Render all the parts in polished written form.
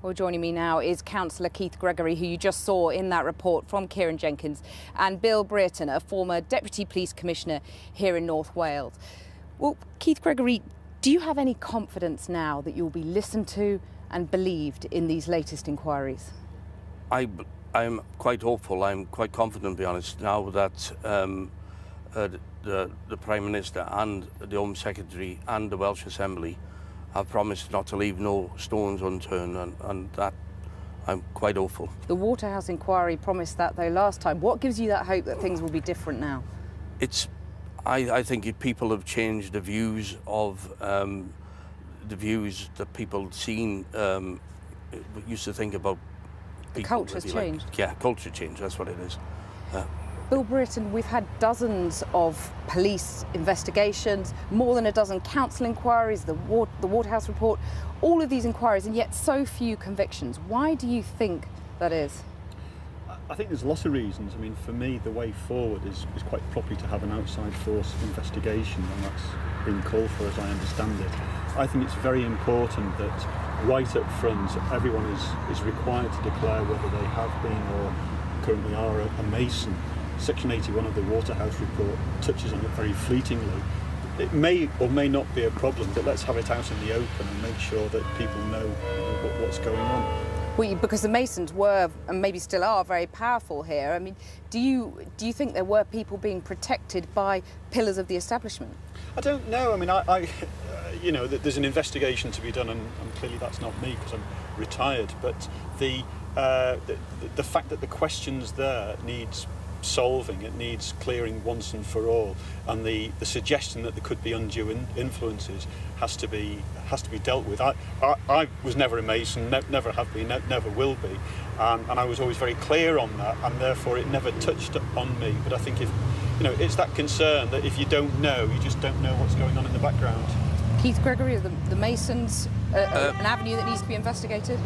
Well, joining me now is Councillor Keith Gregory, who you just saw in that report from Kieran Jenkins, and Bill Brereton, a former Deputy Police Commissioner here in North Wales. Well, Keith Gregory, do you have any confidence now that you'll be listened to and believed in these latest inquiries? I'm quite hopeful. I'm quite confident, to be honest, now that the Prime Minister and the Home Secretary and the Welsh Assembly have promised not to leave no stones unturned, and that I'm quite hopeful. The Waterhouse inquiry promised that, though, last time. What gives you that hope that things will be different now? I think if people have changed the views of the views that people seen, used to think about. The culture's changed. Yeah, culture change, that's what it is. Bill Brereton, we've had dozens of police investigations, more than a dozen council inquiries, the Waterhouse report, all of these inquiries, and yet so few convictions. Why do you think that is? I think there's lots of reasons. I mean, for me, the way forward is quite properly to have an outside force investigation, and that's been called for, as I understand it. I think it's very important that right up front, everyone is required to declare whether they have been or currently are a Mason. Section 81 of the Waterhouse report touches on it very fleetingly. It may or may not be a problem, but let's have it out in the open and make sure that people know what's going on. Well, because the Masons were, and maybe still are, very powerful here. I mean, do you think there were people being protected by pillars of the establishment? I don't know. I mean, you know, there's an investigation to be done, and clearly that's not me because I'm retired. But the fact that the questions there needs solving, it needs clearing once and for all, and the suggestion that there could be undue influences has to be dealt with. I was never a Mason, never have been, never will be, and I was always very clear on that, and therefore it never touched on me. But I think if you know, it's that concern that if you don't know, you just don't know what's going on in the background. Keith Gregory, are the Masons an avenue that needs to be investigated?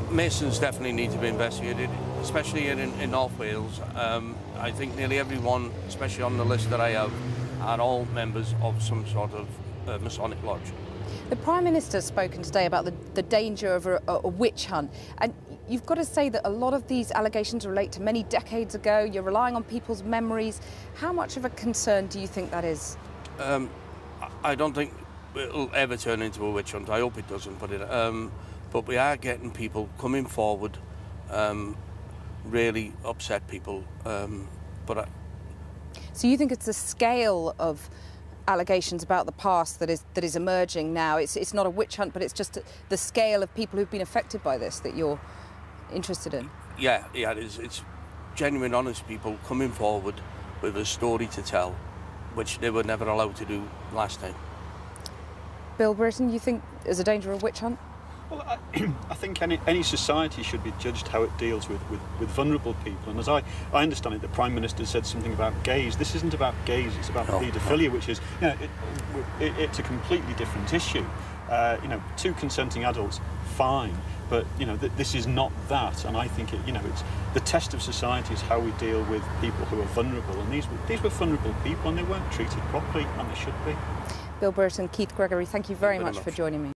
Masons definitely need to be investigated, especially here in North Wales. I think nearly everyone, especially on the list that I have, are all members of some sort of Masonic lodge. The Prime Minister has spoken today about the danger of a witch hunt, and you've got to say that a lot of these allegations relate to many decades ago. You're relying on people's memories. How much of a concern do you think that is? I don't think it'll ever turn into a witch hunt. I hope it doesn't, but we are getting people coming forward, really upset people. So you think it's the scale of allegations about the past that is emerging now? It's not a witch hunt, but it's just the scale of people who've been affected by this that you're interested in? Yeah, it is. It's genuine, honest people coming forward with a story to tell, which they were never allowed to do last time. Bill Brereton, you think there's a danger of a witch hunt? Well, I think any society should be judged how it deals with vulnerable people. And as I understand it, the Prime Minister said something about gays. This isn't about gays, it's about paedophilia, which is, you know, it's a completely different issue. You know, two consenting adults, fine. But, you know, this is not that. And I think, it's the test of society is how we deal with people who are vulnerable. And these were vulnerable people, and they weren't treated properly, and they should be. Bill Brereton, Keith Gregory, thank you very much for joining me.